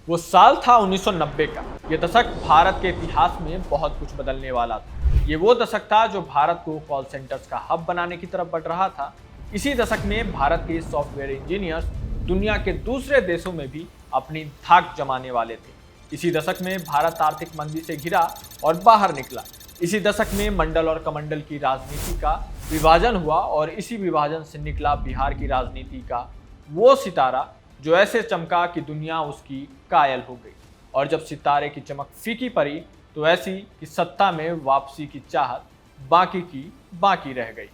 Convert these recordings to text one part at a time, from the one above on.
वो साल था 1990 का। ये दशक भारत के इतिहास में बहुत कुछ बदलने वाला था। ये वो दशक था जो भारत को कॉल सेंटर्स का हब बनाने की तरफ बढ़ रहा था। इसी दशक में भारत के सॉफ्टवेयर इंजीनियर्स दुनिया के दूसरे देशों में भी अपनी धाक जमाने वाले थे। इसी दशक में भारत आर्थिक मंदी से घिरा और बाहर निकला। इसी दशक में मंडल और कमंडल की राजनीति का विभाजन हुआ और इसी विभाजन से निकला बिहार की राजनीति का वो सितारा जो ऐसे चमका कि दुनिया उसकी कायल हो गई। और जब सितारे की चमक फीकी पड़ी तो ऐसी कि सत्ता में वापसी की चाहत बाकी की बाकी रह गई।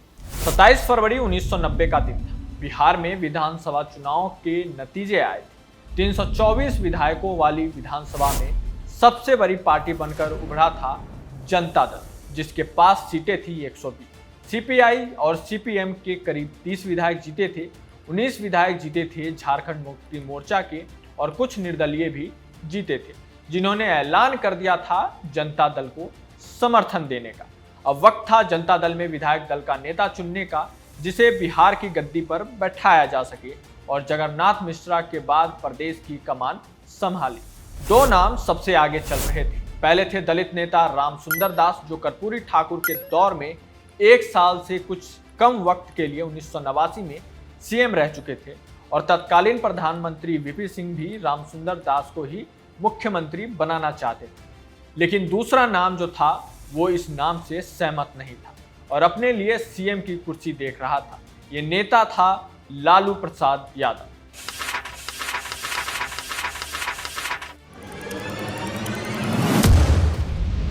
27 फरवरी 1990 का दिन था। बिहार में विधानसभा चुनाव के नतीजे आए थे। 324 विधायकों वाली विधानसभा में सबसे बड़ी पार्टी बनकर उभरा था जनता दल, जिसके पास सीटें थी 120। सीपीआई और सीपीएम के करीब 30 विधायक जीते थे। 19 विधायक जीते थे झारखंड मुक्ति मोर्चा के और कुछ निर्दलीय भी जीते थे, जिन्होंने ऐलान कर दिया था जनता दल को समर्थन देने का। अब वक्त था जनता दल में विधायक दल का नेता चुनने का, जिसे बिहार की गद्दी पर बैठाया जा सके और जगन्नाथ मिश्रा के बाद प्रदेश की कमान संभाली। दो नाम सबसे आगे चल रहे थे। पहले थे दलित नेता रामसुंदर दास, जो कर्पूरी ठाकुर के दौर में 1 साल से कुछ कम वक्त के लिए 1989 में सीएम रह चुके थे और तत्कालीन प्रधानमंत्री वीपी सिंह भी रामसुंदर दास को ही मुख्यमंत्री बनाना चाहते थे। लेकिन दूसरा नाम जो था वो इस नाम से सहमत नहीं था और अपने लिए सीएम की कुर्सी देख रहा था। ये नेता था लालू प्रसाद यादव।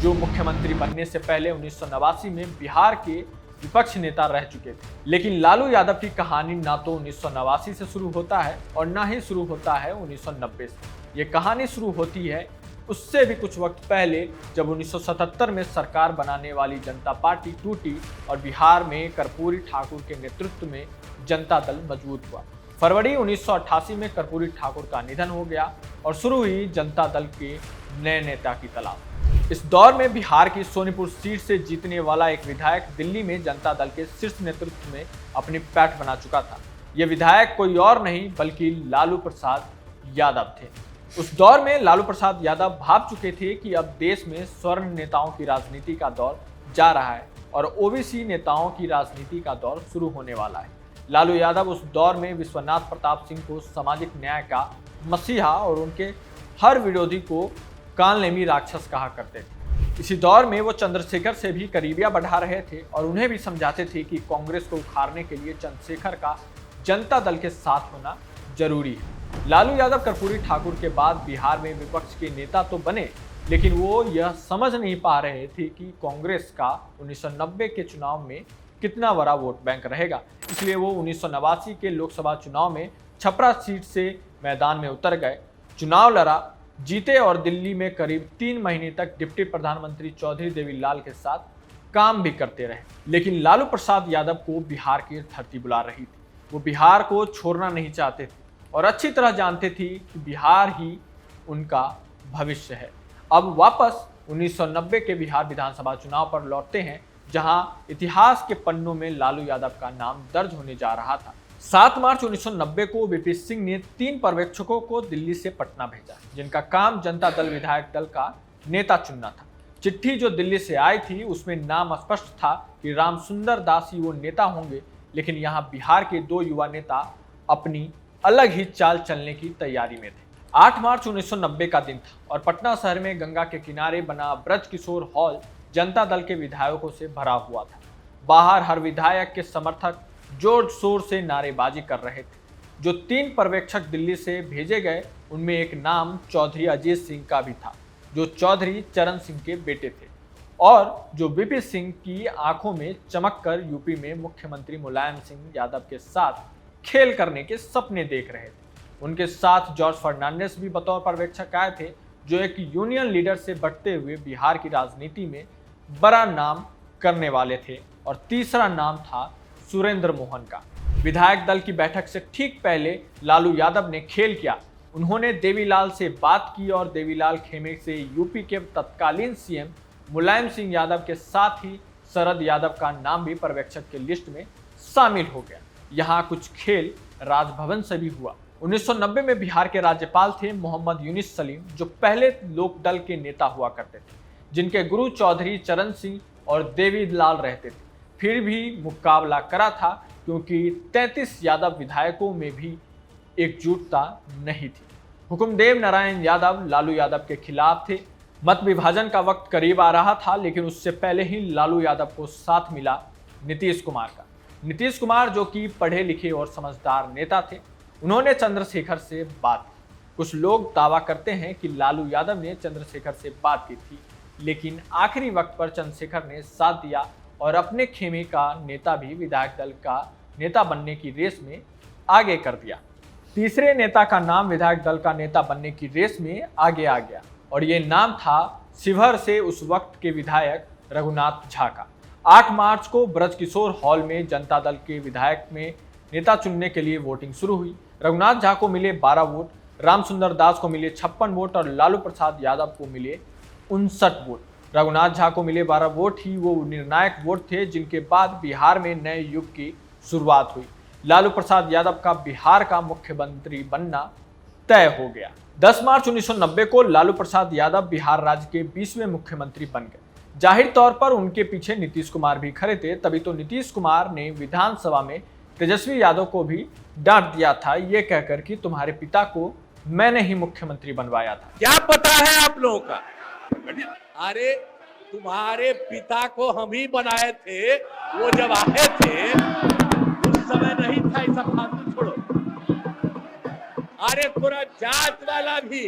जो मुख्यमंत्री बनने से पहले 1989 में बिहार के विपक्ष नेता रह चुके थे। लेकिन लालू यादव की कहानी ना तो 1989 से शुरू होता है और ना ही शुरू होता है 1990 से। ये कहानी शुरू होती है उससे भी कुछ वक्त पहले, जब 1977 में सरकार बनाने वाली जनता पार्टी टूटी और बिहार में कर्पूरी ठाकुर के नेतृत्व में जनता दल मजबूत हुआ। फरवरी 1988 में कर्पूरी ठाकुर का निधन हो गया और शुरू हुई जनता दल के नए नेता की तलाश। इस दौर में बिहार की सोनीपुर सीट से जीतने वाला एक विधायक दिल्ली में जनता दल के शीर्ष नेतृत्व में अपनी पैठ बना चुका था। यह विधायक कोई और नहीं बल्कि लालू प्रसाद यादव थे। उस दौर में लालू प्रसाद यादव भाप चुके थे कि अब देश में स्वर्ण नेताओं की राजनीति का दौर जा रहा है और ओबीसी नेताओं की राजनीति का दौर शुरू होने वाला है। लालू यादव उस दौर में विश्वनाथ प्रताप सिंह को सामाजिक न्याय का मसीहा और उनके हर विरोधी को कालनेमी राक्षस कहा करते थे। इसी दौर में वो चंद्रशेखर से भी करीबियां बढ़ा रहे थे और उन्हें भी समझाते थे कि कांग्रेस को उखाड़ने के लिए चंद्रशेखर का जनता दल के साथ होना जरूरी है। लालू यादव कर्पूरी ठाकुर के बाद बिहार में विपक्ष के नेता तो बने, लेकिन वो यह समझ नहीं पा रहे थे कि कांग्रेस का 1990 के चुनाव में कितना बड़ा वोट बैंक रहेगा। इसलिए वो 1989 के लोकसभा चुनाव में छपरा सीट से मैदान में उतर गए, चुनाव लड़ा, जीते और दिल्ली में करीब 3 महीने तक डिप्टी प्रधानमंत्री चौधरी देवीलाल के साथ काम भी करते रहे। लेकिन लालू प्रसाद यादव को बिहार की धरती बुला रही थी। वो बिहार को छोड़ना नहीं चाहते थे और अच्छी तरह जानते थे कि बिहार ही उनका भविष्य है। अब वापस 1990 के बिहार विधानसभा चुनाव पर लौटते हैं, जहां इतिहास के पन्नों में लालू यादव का नाम दर्ज होने जा रहा था। 7 मार्च 1990 को वीपी सिंह ने 3 पर्यवेक्षकों को दिल्ली से पटना भेजा, जिनका काम जनता दल विधायक दल का नेता चुनना था। चिट्ठी जो दिल्ली से आई थी उसमें नाम स्पष्ट था कि रामसुंदर दास ही वो नेता होंगे, लेकिन यहाँ बिहार के 2 युवा नेता अपनी अलग ही चाल चलने की तैयारी में थे। 8 मार्च 1990 का दिन था और पटना शहर में गंगा के किनारे बना ब्रज किशोर हॉल जनता दल के विधायकों से भरा हुआ था। बाहर हर विधायक के समर्थक जोर शोर से नारेबाजी कर रहे थे। जो 3 पर्यवेक्षक दिल्ली से भेजे गए उनमें एक नाम चौधरी अजीत सिंह का भी था, जो चौधरी चरण सिंह के बेटे थे और जो वीपी सिंह की आंखों में चमक कर यूपी में मुख्यमंत्री मुलायम सिंह यादव के साथ खेल करने के सपने देख रहे थे। उनके साथ जॉर्ज फर्नांडिस भी बतौर पर्यवेक्षक आए थे, जो एक यूनियन लीडर से बढ़ते हुए बिहार की राजनीति में बड़ा नाम करने वाले थे। और तीसरा नाम था सुरेंद्र मोहन का। विधायक दल की बैठक से ठीक पहले लालू यादव ने खेल किया। उन्होंने देवीलाल से बात की और देवीलाल खेमे से यूपी के तत्कालीन सीएम मुलायम सिंह यादव के साथ ही शरद यादव का नाम भी पर्यवेक्षक के लिस्ट में शामिल हो गया। यहाँ कुछ खेल राजभवन से भी हुआ। 1990 में बिहार के राज्यपाल थे मोहम्मद यूनिस सलीम, जो पहले लोकदल के नेता हुआ करते थे, जिनके गुरु चौधरी चरण सिंह और देवीलाल रहते थे। फिर भी मुकाबला करा था, क्योंकि 33 यादव विधायकों में भी एकजुटता नहीं थी। हुकुमदेव नारायण यादव लालू यादव के खिलाफ थे। मत विभाजन का वक्त करीब आ रहा था, लेकिन उससे पहले ही लालू यादव को साथ मिला नीतीश कुमार का। नीतीश कुमार, जो कि पढ़े लिखे और समझदार नेता थे, उन्होंने चंद्रशेखर से बात की। कुछ लोग दावा करते हैं कि लालू यादव ने चंद्रशेखर से बात की थी, लेकिन आखिरी वक्त पर चंद्रशेखर ने साथ दिया और अपने खेमे का नेता भी विधायक दल का नेता बनने की रेस में आगे कर दिया। तीसरे नेता का नाम विधायक दल का नेता बनने की रेस में आगे आ गया, और ये नाम था शिवहर से उस वक्त के विधायक रघुनाथ झा का। 8 मार्च को ब्रजकिशोर हॉल में जनता दल के विधायक में नेता चुनने के लिए वोटिंग शुरू हुई। रघुनाथ झा को मिले 12 वोट, रामसुंदर दास को मिले 56 वोट और लालू प्रसाद यादव को मिले 59 वोट। रघुनाथ झा को मिले 12 वोट ही वो निर्णायक वोट थे, जिनके बाद बिहार में नए युग की शुरुआत हुई। लालू प्रसाद यादव का बिहार का मुख्यमंत्री बनना तय हो गया। 10 मार्च 1990 को लालू प्रसाद यादव बिहार राज्य के 20वें मुख्यमंत्री बन गए। जाहिर तौर पर उनके पीछे नीतीश कुमार भी खड़े थे, तभी तो नीतीश कुमार ने विधानसभा में तेजस्वी यादव को भी डांट दिया था, ये कहकर कि तुम्हारे पिता को मैंने ही मुख्यमंत्री बनवाया था। क्या पता है आप लोगों का? अरे तुम्हारे पिता को हम ही बनाए थे, वो जब आए थे उस समय नहीं था। ऐसा फालतू छोड़ो। अरे पूरा जात वाला भी,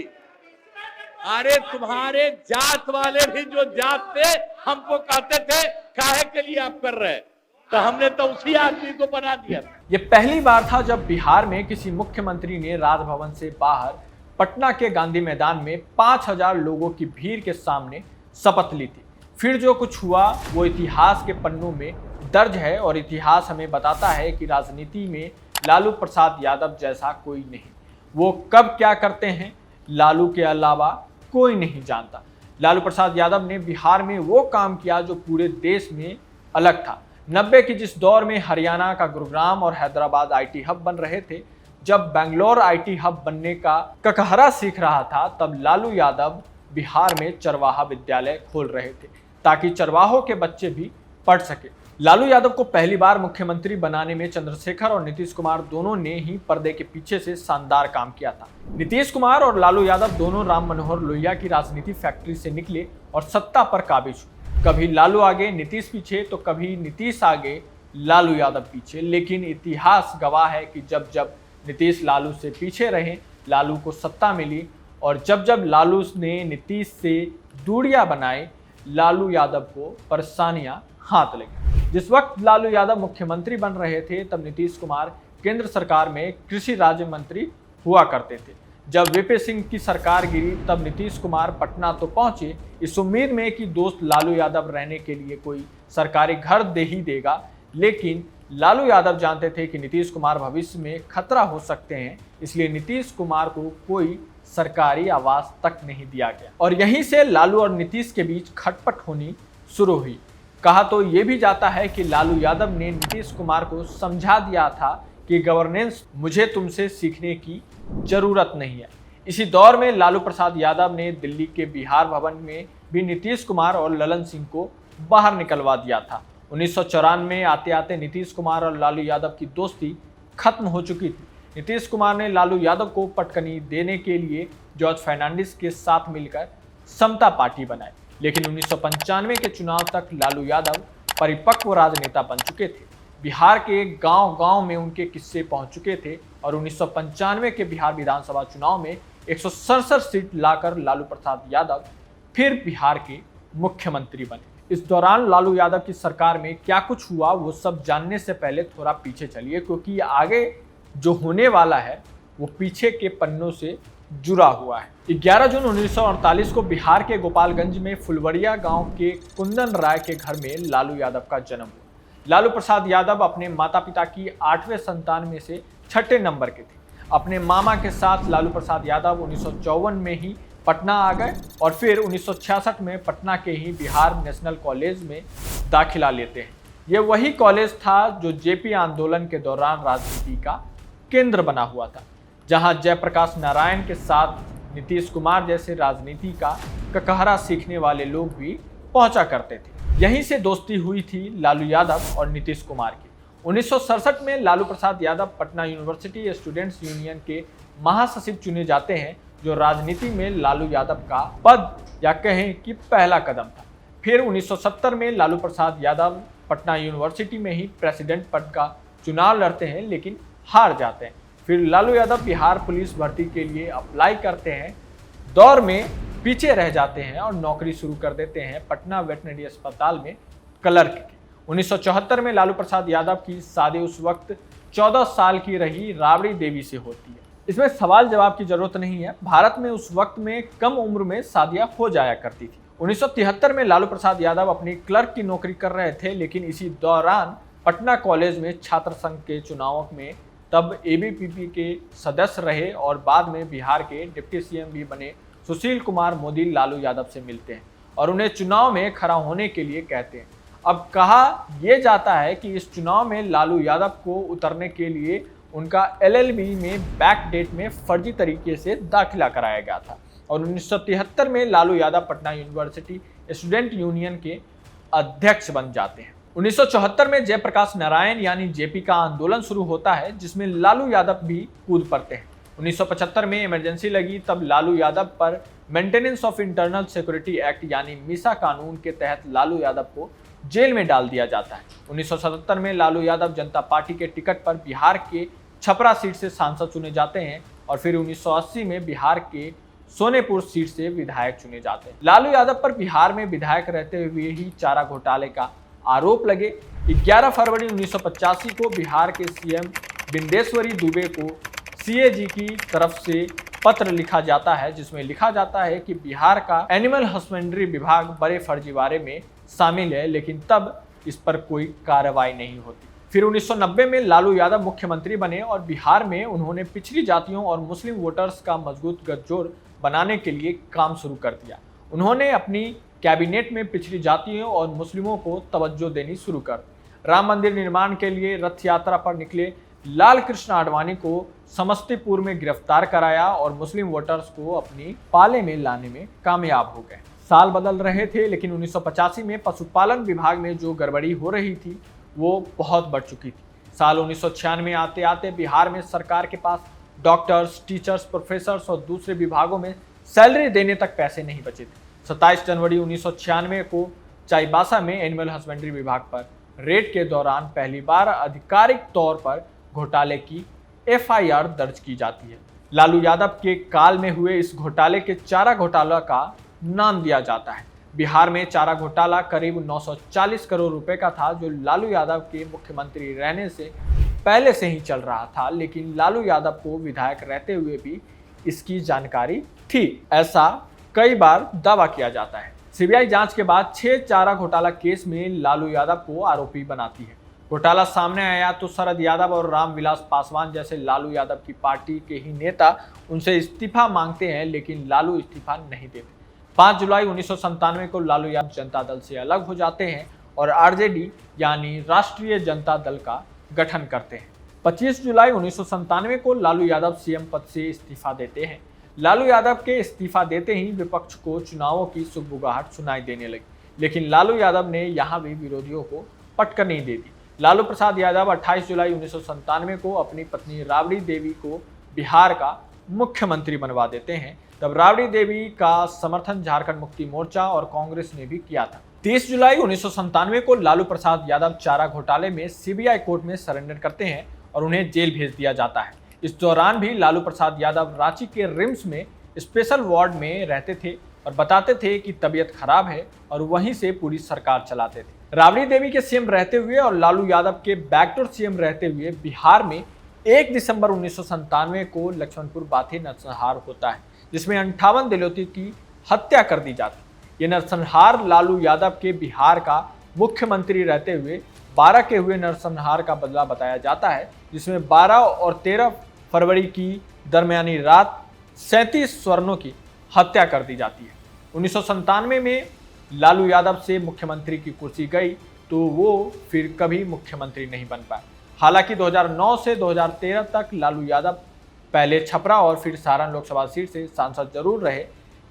अरे तुम्हारे जात वाले भी जो जात थे हमको कहते थे काहे के लिए आप कर रहे हैं, तो हमने तो उसी आदमी को बना दिया। ये पहली बार था जब बिहार में किसी मुख्यमंत्री ने राजभवन से बाहर पटना के गांधी मैदान में 5000 लोगों की भीड़ के सामने शपथ ली थी। फिर जो कुछ हुआ वो इतिहास के पन्नों में दर्ज है, और इतिहास हमें बताता है कि राजनीति में लालू प्रसाद यादव जैसा कोई नहीं। वो कब क्या करते हैं, लालू के अलावा कोई नहीं जानता। लालू प्रसाद यादव ने बिहार में वो काम किया जो पूरे देश में अलग था। 90 के जिस दौर में हरियाणा का गुरुग्राम और हैदराबाद आईटी हब बन रहे थे, जब बेंगलोर आईटी हब बनने का ककहरा सीख रहा था, तब लालू यादव बिहार में चरवाहा विद्यालय खोल रहे थे, ताकि चरवाहों के बच्चे भी पढ़ सके। लालू यादव को पहली बार मुख्यमंत्री बनाने में चंद्रशेखर और नीतीश कुमार दोनों ने ही पर्दे के पीछे से शानदार काम किया था। नीतीश कुमार और लालू यादव दोनों राम मनोहर लोहिया की राजनीति फैक्ट्री से निकले और सत्ता पर काबिज हुए। कभी लालू आगे नीतीश पीछे, तो कभी नीतीश आगे लालू यादव पीछे। लेकिन इतिहास गवाह है कि जब जब नीतीश लालू से पीछे रहे, लालू को सत्ता मिली, और जब जब लालू ने नीतीश से दूरियां बनाई, लालू यादव को परेशानियां हाथ लगी। जिस वक्त लालू यादव मुख्यमंत्री बन रहे थे, तब नीतीश कुमार केंद्र सरकार में कृषि राज्य मंत्री हुआ करते थे। जब वीपी सिंह की सरकार गिरी, तब नीतीश कुमार पटना तो पहुंचे, इस उम्मीद में कि दोस्त लालू यादव रहने के लिए कोई सरकारी घर दे ही देगा। लेकिन लालू यादव जानते थे कि नीतीश कुमार भविष्य में खतरा हो सकते हैं, इसलिए नीतीश कुमार को कोई सरकारी आवास तक नहीं दिया गया, और यहीं से लालू और नीतीश के बीच खटपट होनी शुरू हुई। कहा तो ये भी जाता है कि लालू यादव ने नीतीश कुमार को समझा दिया था कि गवर्नेंस मुझे तुमसे सीखने की जरूरत नहीं है। इसी दौर में लालू प्रसाद यादव ने दिल्ली के बिहार भवन में भी नीतीश कुमार और ललन सिंह को बाहर निकलवा दिया था। 1994 में आते आते नीतीश कुमार और लालू यादव की दोस्ती खत्म हो चुकी थी। नीतीश कुमार ने लालू यादव को पटकनी देने के लिए जॉर्ज फर्नांडिस के साथ मिलकर समता पार्टी बनाई, लेकिन 1995 के चुनाव तक लालू यादव परिपक्व राजनेता बन चुके थे। बिहार के गांव-गांव में उनके किस्से पहुंच चुके थे, और 1995 के बिहार विधानसभा चुनाव में 167 सीट लाकर लालू प्रसाद यादव फिर बिहार के मुख्यमंत्री बने। इस दौरान लालू यादव की सरकार में क्या कुछ हुआ, वो सब जानने से पहले थोड़ा पीछे चलिए, क्योंकि आगे जो होने वाला है वो पीछे के पन्नों से जुड़ा हुआ है। 11 जून 1948 को बिहार के गोपालगंज में फुलवरिया गांव के कुंदन राय के घर में लालू यादव का जन्म हुआ। लालू प्रसाद यादव अपने माता पिता की 8वें संतान में से 6ठे नंबर के थे। अपने मामा के साथ लालू प्रसाद यादव 1954 में ही पटना आ गए, और फिर 1966 में पटना के ही बिहार नेशनल कॉलेज में दाखिला लेते हैं। ये वही कॉलेज था जो जेपी आंदोलन के दौरान राजनीति का केंद्र बना हुआ था। जहां जयप्रकाश नारायण के साथ नीतीश कुमार जैसे राजनीति का ककहरा सीखने वाले लोग भी पहुंचा करते थे। यहीं से दोस्ती हुई थी लालू यादव और नीतीश कुमार की। 1967 में Lalu Prasad Yadav Patna university students union के महासचिव चुने जाते हैं, जो राजनीति में लालू यादव का पद या कहें कि पहला कदम था। फिर 1970 में लालू प्रसाद यादव पटना यूनिवर्सिटी में ही प्रेसिडेंट पद का चुनाव लड़ते हैं, लेकिन हार जाते हैं। फिर लालू यादव बिहार पुलिस भर्ती के लिए अप्लाई करते हैं, दौर में पीछे रह जाते हैं और नौकरी शुरू कर देते हैं पटना वेटनरी अस्पताल में क्लर्क की। 1974 में लालू प्रसाद यादव की शादी उस वक्त 14 साल की रही राबड़ी देवी से होती है। इसमें सवाल जवाब की जरूरत नहीं है, भारत में उस वक्त में कम उम्र में शादियां हो जाया करती थी। 1973 में लालू प्रसाद यादव अपनी क्लर्क की नौकरी कर रहे थे, लेकिन इसी दौरान पटना कॉलेज में छात्र संघ के चुनावों में तब एबीवीपी के सदस्य रहे और बाद में बिहार के डिप्टी सीएम भी बने सुशील कुमार मोदी लालू यादव से मिलते हैं और उन्हें चुनाव में खड़ा होने के लिए कहते हैं। अब कहा यह जाता है कि इस चुनाव में लालू यादव को उतरने के लिए उनका एलएलबी में बैक डेट में फर्जी तरीके से दाखिला कराया गया था और 1973 में Lalu Yadav Patna university student union के अध्यक्ष बन जाते हैं। 1974 में जयप्रकाश नारायण यानी जेपी का आंदोलन शुरू होता है, जिसमें लालू यादव भी कूद पड़ते हैं। 1975 में इमरजेंसी लगी, तब लालू यादव पर maintenance of internal security act यानी मीसा कानून के तहत लालू यादव को जेल में डाल दिया जाता है। 1977 में लालू यादव जनता पार्टी के टिकट पर बिहार के छपरा सीट से सांसद चुने जाते हैं और फिर 1980 में बिहार के सोनेपुर सीट से विधायक चुने जाते हैं। लालू यादव पर बिहार में विधायक रहते हुए ही चारा घोटाले का आरोप लगे। 11 फरवरी 1985 को बिहार के सीएम बिंदेश्वरी दुबे को सीएजी की तरफ से पत्र लिखा जाता है, जिसमें लिखा जाता है कि बिहार का एनिमल हस्बेंड्री विभाग बड़े फर्जीवाड़े में शामिल है, लेकिन तब इस पर कोई कार्रवाई नहीं होती। फिर 1990 में लालू यादव मुख्यमंत्री बने और बिहार में उन्होंने पिछड़ी जातियों और मुस्लिम वोटर्स का मजबूत गठजोड़ बनाने के लिए काम शुरू कर दिया। उन्होंने अपनी कैबिनेट में पिछड़ी जातियों और मुस्लिमों को तवज्जो देनी शुरू कर। राम मंदिर निर्माण के लिए रथ यात्रा पर निकले लाल कृष्ण आडवाणी को समस्तीपुर में गिरफ्तार कराया और मुस्लिम वोटर्स को अपनी पाले में लाने में कामयाब हो गए। साल बदल रहे थे, लेकिन 1985 में पशुपालन विभाग में जो गड़बड़ी हो रही थी वो बहुत बढ़ चुकी थी। साल 1996 आते आते बिहार में सरकार के पास डॉक्टर्स, टीचर्स, प्रोफेसर्स और दूसरे विभागों में सैलरी देने तक पैसे नहीं बचे थे। 27 जनवरी 1996 को चाईबासा में एनिमल हस्बेंड्री विभाग पर रेड के दौरान पहली बार आधिकारिक तौर पर घोटाले की एफआईआर दर्ज की जाती है। लालू यादव के काल में हुए इस घोटाले के चारा घोटाला का नाम दिया जाता है। बिहार में चारा घोटाला करीब 940 करोड़ रुपए का था, जो लालू यादव के मुख्यमंत्री रहने से पहले से ही चल रहा था, लेकिन लालू यादव को विधायक रहते हुए भी इसकी जानकारी थी, ऐसा कई बार दावा किया जाता है। सीबीआई जांच के बाद 6 चारा घोटाला केस में लालू यादव को आरोपी बनाती है। घोटाला सामने आया तो शरद यादव और रामविलास पासवान जैसे लालू यादव की पार्टी के ही नेता उनसे इस्तीफा मांगते हैं, लेकिन लालू इस्तीफा नहीं देते। 5 जुलाई 1997 को लालू यादव जनता दल से अलग हो जाते हैं और आरजेडी यानी राष्ट्रीय जनता दल का गठन करते हैं। 25 जुलाई 1997 को लालू यादव सीएम पद से इस्तीफा देते हैं। लालू यादव के इस्तीफा देते ही विपक्ष को चुनावों की सुगबुगाहट सुनाई देने लगी, लेकिन लालू यादव ने यहां भी विरोधियों को पटक नहीं दे दी। लालू प्रसाद यादव 28 जुलाई 1997 को अपनी पत्नी राबड़ी देवी को बिहार का मुख्यमंत्री बनवा देते हैं। तब राबड़ी देवी का समर्थन झारखंड मुक्ति मोर्चा और कांग्रेस ने भी किया था। 30 जुलाई 1997 को लालू प्रसाद यादव चारा घोटाले में सीबीआई कोर्ट में सरेंडर करते हैं और उन्हें जेल भेज दिया जाता है। इस दौरान भी लालू प्रसाद यादव रांची के रिम्स में स्पेशल वार्ड में रहते थे और बताते थे कि तबीयत खराब है और वहीं से पूरी सरकार चलाते थे। राबड़ी देवी के सीएम रहते हुए और लालू यादव के बैकडोर सीएम रहते हुए बिहार में 1 दिसंबर 1997 को लक्ष्मणपुर बाथे नरसंहार होता है, जिसमें 58 दलितों की हत्या कर दी जाती। ये नरसंहार लालू यादव के बिहार का मुख्यमंत्री रहते हुए 12 के हुए नरसंहार का बदला बताया जाता है, जिसमें 12 और 13 फरवरी की दरमियानी रात 37 स्वर्णों की हत्या कर दी जाती है। 1997 में लालू यादव से मुख्यमंत्री की कुर्सी गई तो वो फिर कभी मुख्यमंत्री नहीं बन पाए। हालांकि 2009 से 2013 तक लालू यादव पहले छपरा और फिर सारण लोकसभा सीट से सांसद जरूर रहे,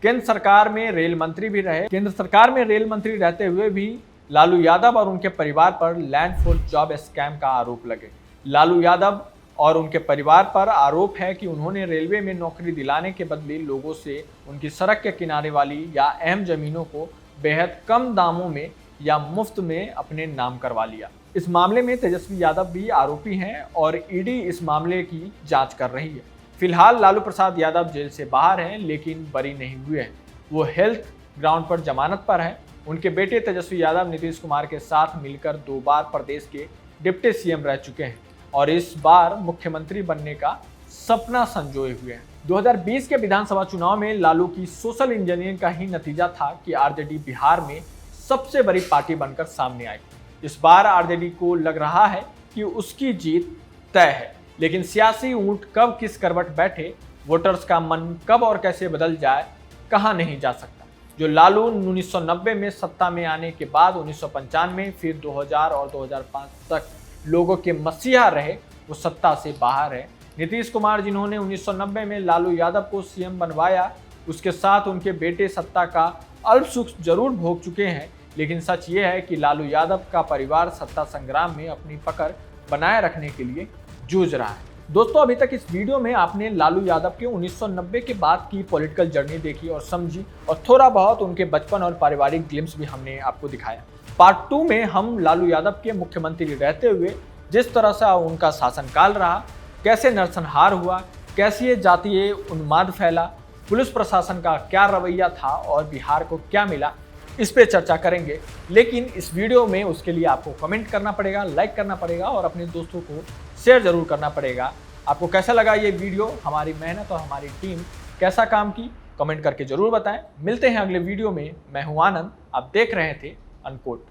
केंद्र सरकार में रेल मंत्री भी रहे। केंद्र सरकार में रेल मंत्री रहते हुए भी लालू यादव और उनके परिवार पर लैंड फॉर जॉब स्कैम का आरोप लगे। लालू यादव और उनके परिवार पर आरोप है कि उन्होंने रेलवे में नौकरी दिलाने के बदले लोगों से उनकी सड़क के किनारे वाली या अहम जमीनों को बेहद कम दामों में या मुफ्त में अपने नाम करवा लिया। इस मामले में तेजस्वी यादव भी आरोपी हैं और ईडी इस मामले की जांच कर रही है। फिलहाल लालू प्रसाद यादव जेल से बाहर हैं, लेकिन बरी नहीं हुए हैं। वो हेल्थ ग्राउंड पर जमानत पर हैं। उनके बेटे तेजस्वी यादव नीतीश कुमार के साथ मिलकर 2 बार प्रदेश के डिप्टी सीएम रह चुके हैं और इस बार मुख्यमंत्री बनने का सपना संजोए हुए हैं। 2020 के विधानसभा चुनाव में लालू की सोशल इंजीनियरिंग का ही नतीजा था कि आरजेडी बिहार में सबसे बड़ी पार्टी बनकर सामने आई। इस बार आरजेडी को लग रहा है कि उसकी जीत तय है, लेकिन सियासी ऊंट कब किस करवट बैठे, वोटर्स का मन कब और कैसे बदल जाए, कहा नहीं जा सकता। जो लालू 1990 में सत्ता में आने के बाद 1995 फिर 2000 और 2005 तक लोगों के मसीहा रहे, वो सत्ता से बाहर है। नीतीश कुमार जिन्होंने 1990 में लालू यादव को सीएम बनवाया, उसके साथ उनके बेटे सत्ता का अल्प सुख जरूर भोग चुके हैं, लेकिन सच ये है कि लालू यादव का परिवार सत्ता संग्राम में अपनी पकड़ बनाए रखने के लिए जूझ रहा है। दोस्तों, अभी तक इस वीडियो में आपने लालू यादव के 1990 के बाद की पॉलिटिकल जर्नी देखी और समझी, और थोड़ा बहुत उनके बचपन और पारिवारिक ग्लिम्स भी हमने आपको दिखाया। पार्ट 2 में हम लालू यादव के मुख्यमंत्री रहते हुए जिस तरह से उनका शासनकाल रहा, कैसे नरसंहार हुआ, कैसे ये जातीय उन्माद फैला, पुलिस प्रशासन का क्या रवैया था और बिहार को क्या मिला, इस पे चर्चा करेंगे। लेकिन इस वीडियो में उसके लिए आपको कमेंट करना पड़ेगा, लाइक करना पड़ेगा और अपने दोस्तों को शेयर जरूर करना पड़ेगा। आपको कैसा लगा ये वीडियो, हमारी मेहनत और हमारी टीम कैसा काम की, कमेंट करके जरूर बताएं। मिलते हैं अगले वीडियो में। मैं हूं आनंद, आप देख रहे थे अनकोट।